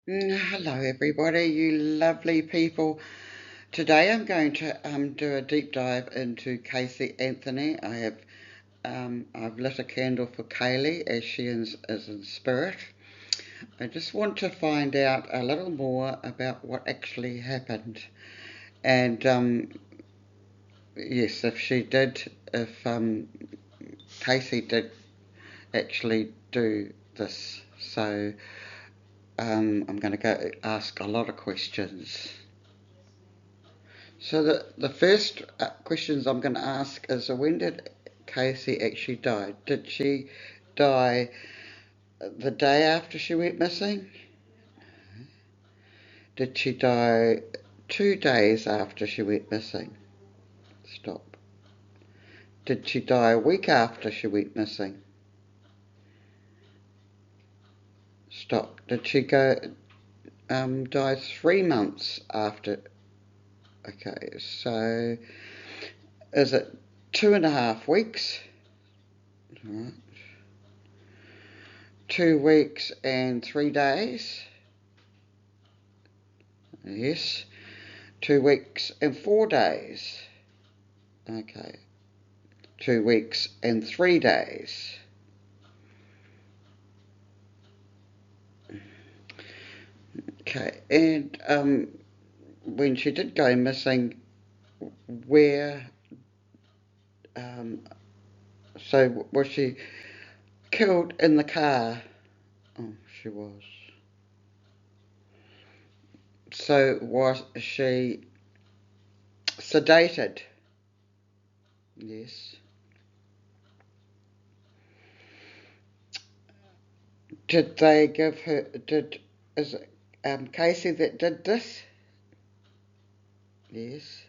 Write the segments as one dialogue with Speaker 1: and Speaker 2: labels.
Speaker 1: Hello, everybody, you lovely people. Today I'm going to do a deep dive into Casey Anthony. I've lit a candle for Kaylee as she is in spirit. I just want to find out a little more about what actually happened, and yes, if Casey did actually do this. So I'm going to go ask a lot of questions. So the first questions I'm going to ask is when did Casey actually die? Did she die the day after she went missing? Did she die 2 days after she went missing? Stop. Did she die a week after she went missing? Stop. Did she go die 3 months after? Okay, so is it 2.5 weeks? All right. 2 weeks and 3 days? Yes. 2 weeks and 4 days. Okay. 2 weeks and 3 days. Okay. And when she did go missing, where? Um, so was she killed in the car? Oh, she was. So was she sedated? Yes. Did they give her? Is it Casey that did this? Yes.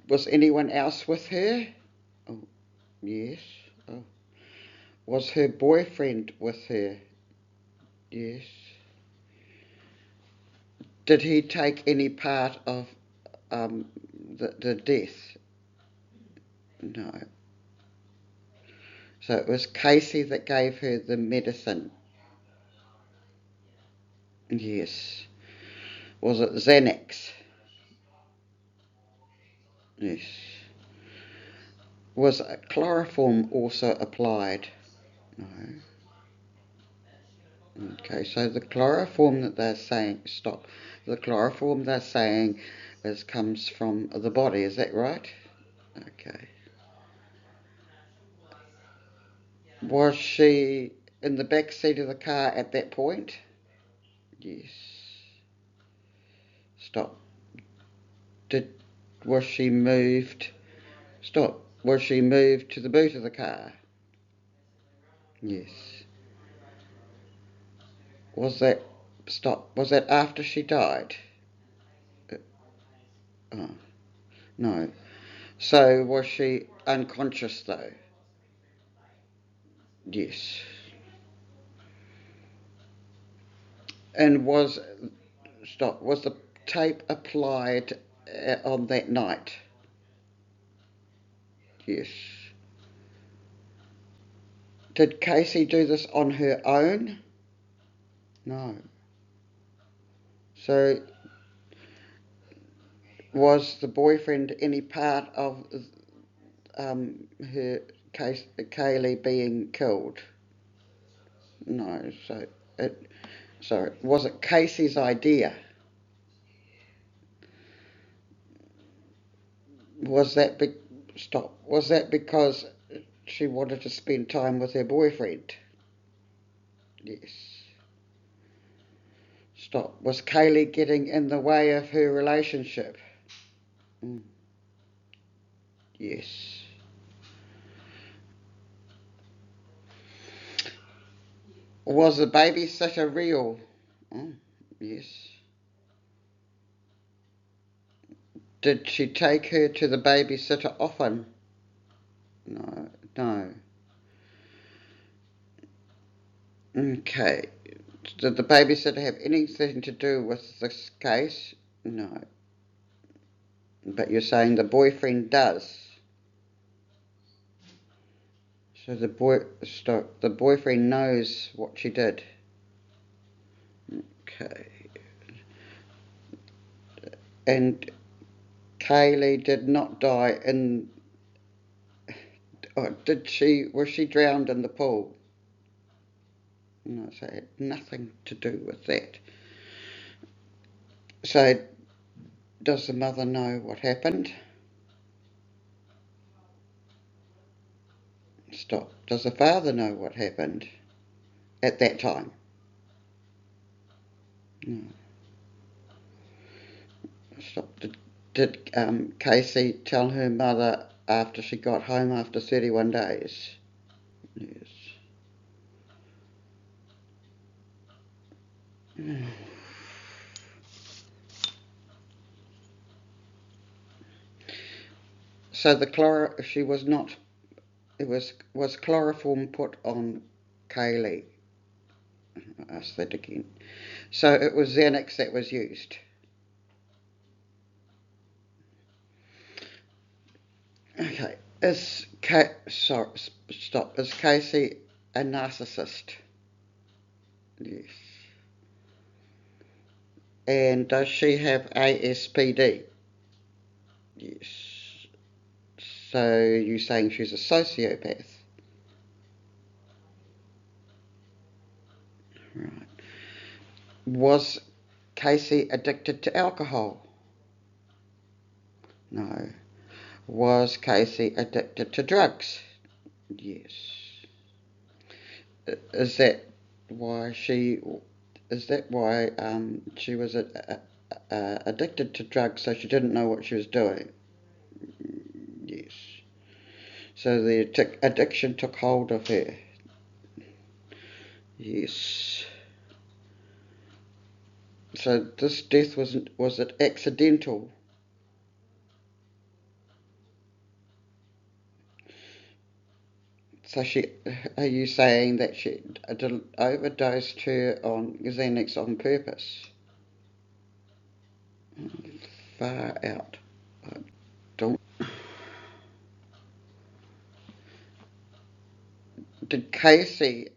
Speaker 1: Was anyone else with her? Oh, yes. Oh. Was her boyfriend with her? Yes. Did he take any part of um, the death? No. So it was Casey that gave her the medicine. Yes. Was it Xanax? Yes. Was chloroform also applied? No. Okay, so the chloroform that they're saying, stop. The chloroform they're saying comes from the body, is that right? Okay. Was she in the back seat of the car at that point? Yes. Stop. Did was she moved? Stop. Was she moved to the boot of the car? Yes. Was that stop? Was that after she died? Oh, no. So was she unconscious though? Yes. And was the tape applied on that night? Yes. Did Casey do this on her own? No. So was the boyfriend any part of her case, Kaylee being killed? No. Was it Casey's idea? Was that be, stop? Was that because she wanted to spend time with her boyfriend? Yes. Stop. Was Kaylee getting in the way of her relationship? Mm, yes. Was the babysitter real? Oh, yes. Did she take her to the babysitter often? No, no. Okay. Did the babysitter have anything to do with this case? No. But you're saying the boyfriend does. So the boyfriend knows what she did. Okay. And Kaylee did not die in. Or was she drowned in the pool? No, so it had nothing to do with that. So, does the mother know what happened? Stop. Does the father know what happened at that time? No. Stop. Did Casey tell her mother after she got home after 31 days? Yes. So she was not. It was chloroform put on Kaylee. I asked that again. So it was Xanax that was used. Okay. Sorry, stop. Is Casey a narcissist? Yes. And does she have ASPD? Yes. So you're saying she's a sociopath? Right. Was Casey addicted to alcohol? No. Was Casey addicted to drugs? Yes. Is that why she? Is that why she was addicted to drugs? So she didn't know what she was doing. Yes. So the addiction took hold of her. Yes. So this death was it accidental? So are you saying that she overdosed her on Xanax on purpose? Far out. I don't. Did Casey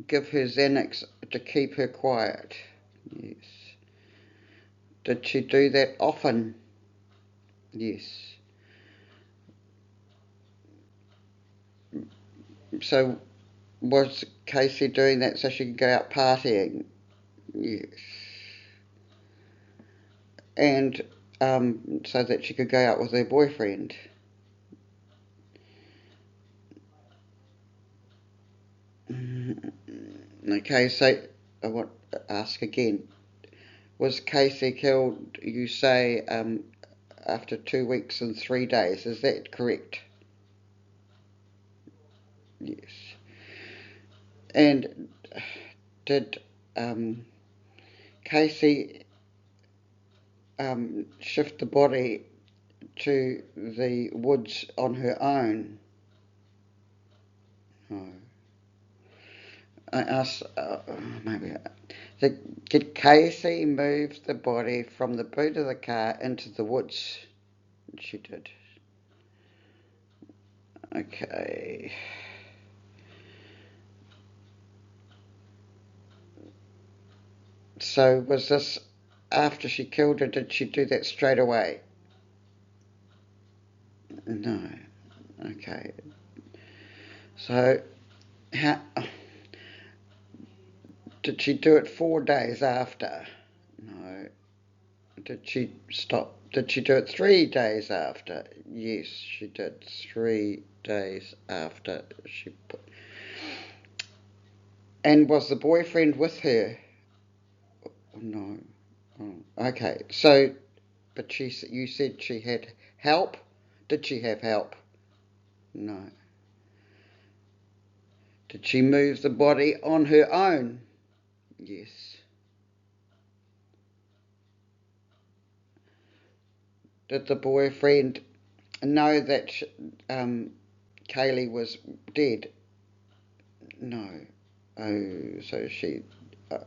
Speaker 1: give her Xanax to keep her quiet? Yes. Did she do that often? Yes. So was Casey doing that so she could go out partying? Yes. And so that she could go out with her boyfriend? Okay, so I want to ask again. Was Casey killed, you say, after 2 weeks and 3 days? Is that correct? Yes. And did Casey shift the body to the woods on her own? No. I asked, maybe. Did Casey move the body from the boot of the car into the woods? She did. Okay. So was this after she killed her? Did she do that straight away? No. Okay. So how did she do it 4 days after? No. Did she stop? Did she do it 3 days after? Yes, she did. 3 days after she put. And was the boyfriend with her? No. Oh, okay. So, but you said she had help. Did she have help? No. Did she move the body on her own? Yes. Did the boyfriend know that Kaylee was dead? No. Oh, so she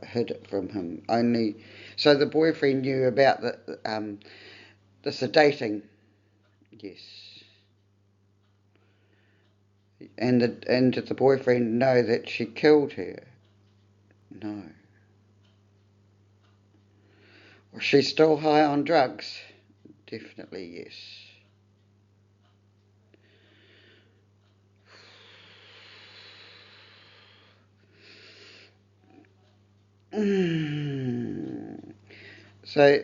Speaker 1: hid it from him. Only. So the boyfriend knew about the sedating. Yes. And did the boyfriend know that she killed her? No. Was she still high on drugs? Definitely yes. So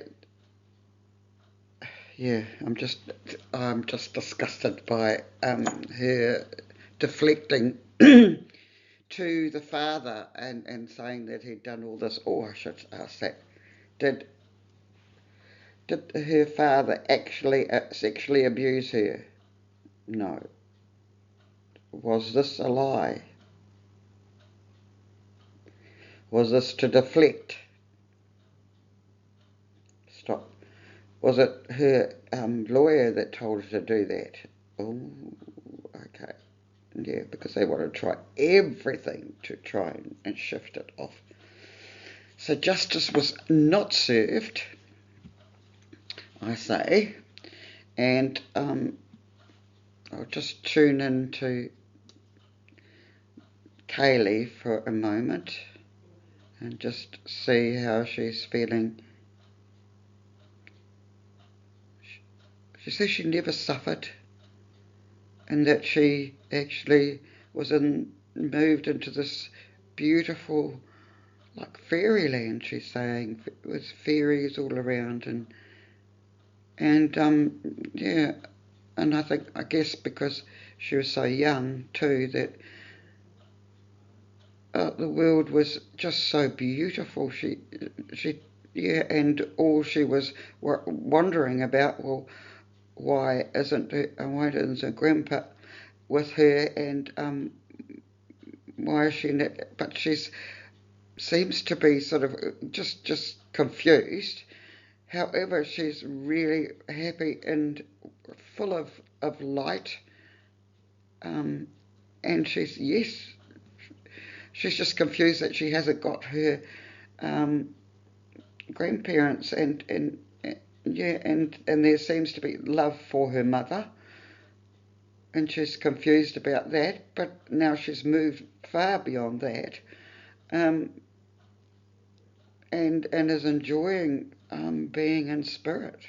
Speaker 1: yeah, I'm just disgusted by her deflecting to the father and saying that he'd done all this. Oh, I should ask that. Did did her father actually sexually abuse her? No. Was this a lie? Was this to deflect? Stop. Was it her lawyer that told her to do that? Oh, okay. Yeah, because they want to try everything to try and shift it off. So justice was not served, I say, and I'll just tune into Kaylee for a moment and just see how she's feeling. She says she never suffered and that she actually moved into this beautiful, like fairyland, she's saying, with fairies all around and yeah, and I guess because she was so young too, that the world was just so beautiful. She, yeah, and all she was wondering about, well, why isn't her grandpa with her, and why is she not? But she's seems to be sort of just confused. However, she's really happy and full of light, um, and she's just confused that she hasn't got her um, grandparents and yeah, and there seems to be love for her mother, and she's confused about that. But now she's moved far beyond that, um, and is enjoying being in spirit.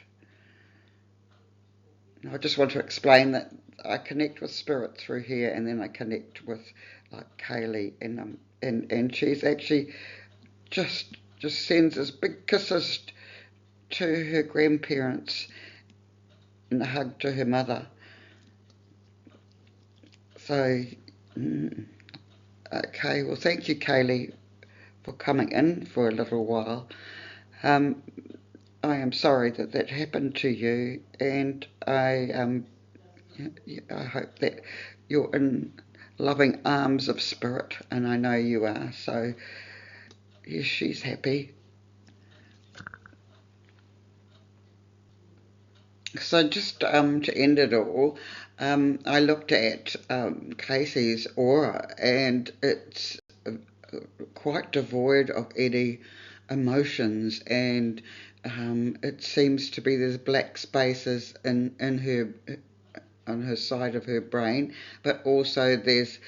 Speaker 1: I just want to explain that I connect with spirit through here, and then I connect with like Kaylee, and she's actually just sends this big kisses to her grandparents and a hug to her mother. So, okay, well, thank you, Kaylee, for coming in for a little while. Um, I am sorry that that happened to you, and I hope that you're in loving arms of spirit, and I know you are. So, yes, she's happy. So, just to end it all, I looked at Casey's aura, and it's quite devoid of any emotions, and it seems to be there's black spaces in her on her side of her brain, but also there's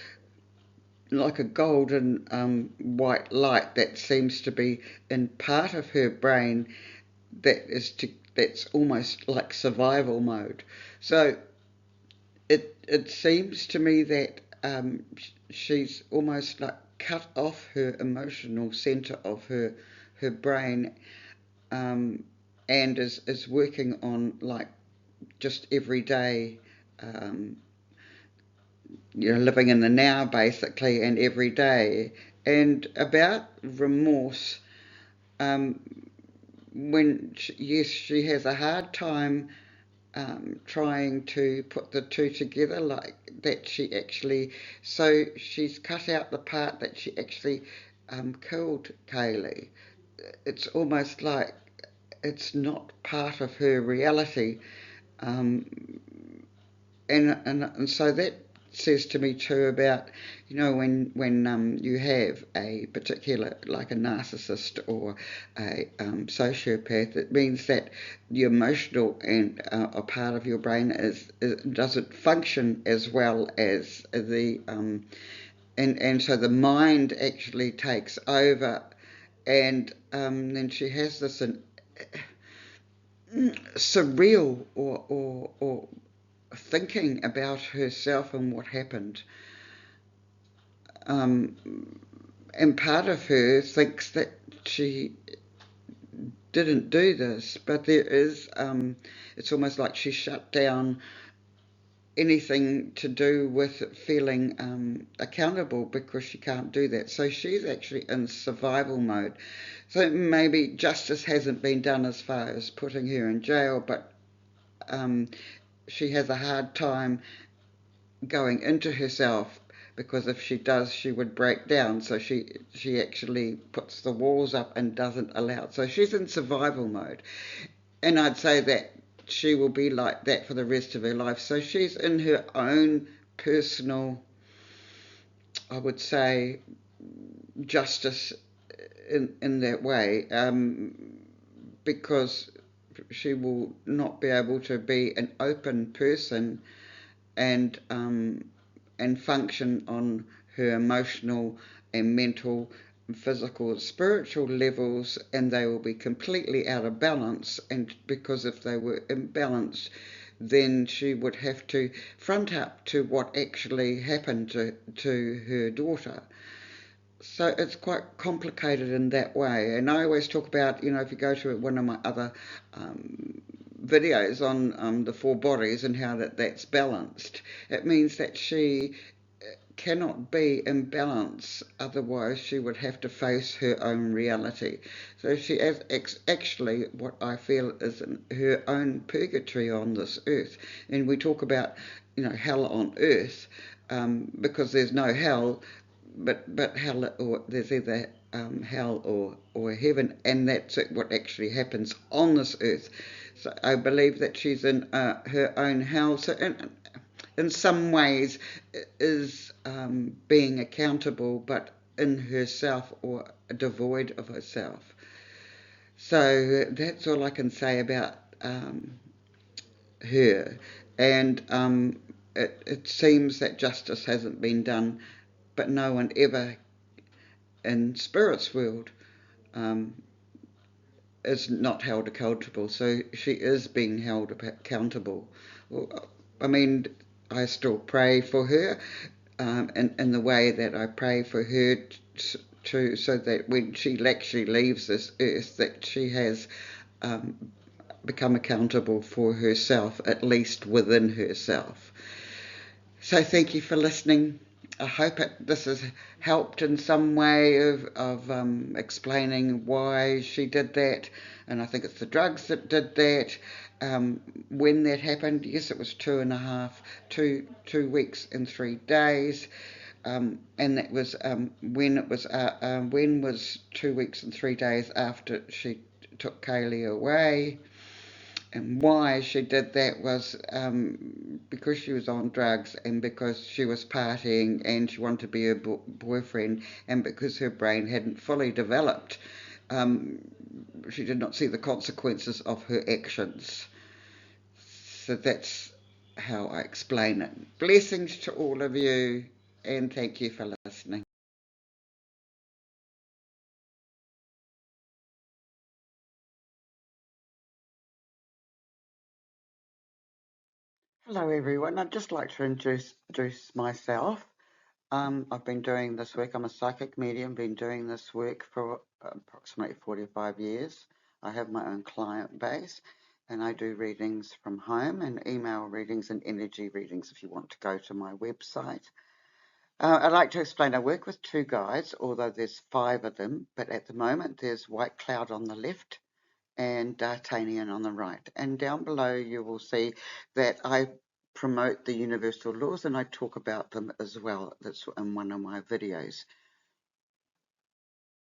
Speaker 1: like a golden white light that seems to be in part of her brain that's almost like survival mode. So it seems to me that she's almost like cut off her emotional centre of her brain, um, and is working on like just every day, um, living in the now basically, and every day. And about remorse, um, yes, she has a hard time trying to put the two together, like that she actually, so she's cut out the part that she actually killed Kaylee. It's almost like it's not part of her reality. Um, and so that says to me too about, when you have a particular, like a narcissist or a sociopath, it means that the emotional and a part of your brain is doesn't function as well as and so the mind actually takes over, and then she has this surreal or thinking about herself and what happened. Um, and part of her thinks that she didn't do this, but there is, it's almost like she shut down anything to do with feeling accountable because she can't do that. So she's actually in survival mode. So maybe justice hasn't been done as far as putting her in jail, but um, she has a hard time going into herself, because if she does, she would break down. So she actually puts the walls up and doesn't allow it. So she's in survival mode, and I'd say that she will be like that for the rest of her life. So she's in her own personal, I would say, justice in that way, because she will not be able to be an open person and and function on her emotional and mental, physical, spiritual levels, and they will be completely out of balance. And because if they were imbalanced, then she would have to front up to what actually happened to her daughter. So it's quite complicated in that way. And I always talk about, if you go to one of my other videos on the four bodies and how that's balanced, it means that she cannot be in balance, otherwise she would have to face her own reality. So she is actually what I feel is in her own purgatory on this earth. And we talk about, hell on earth, because there's no hell, but hell, or there's either hell or heaven, and that's what actually happens on this earth. So I believe that she's in her own hell. So in some ways is being accountable, but in herself or devoid of herself. So that's all I can say about her. And it seems that justice hasn't been done, but no one ever in Spirit's world um, is not held accountable. So she is being held accountable. Well, I mean, I still pray for her, in the way that I pray for her to, so that when she actually leaves this earth, that she has um, become accountable for herself, at least within herself. So thank you for listening. I hope this has helped in some way of explaining why she did that. And I think it's the drugs that did that. When that happened, yes, it was 2 weeks and 3 days. And that was when was 2 weeks and 3 days after she took Kaylee away. And why she did that was because she was on drugs, and because she was partying and she wanted to be her boyfriend, and because her brain hadn't fully developed. Um, she did not see the consequences of her actions. So that's how I explain it. Blessings to all of you, and thank you for listening. Hello, everyone. I'd just like to introduce myself. I've been doing this work. I'm a psychic medium, been doing this work for approximately 45 years. I have my own client base, and I do readings from home and email readings and energy readings if you want to go to my website. I'd like to explain I work with two guides, although there's five of them, but at the moment there's White Cloud on the left and D'Artagnan on the right. And down below you will see that I promote the universal laws and I talk about them as well. That's in one of my videos.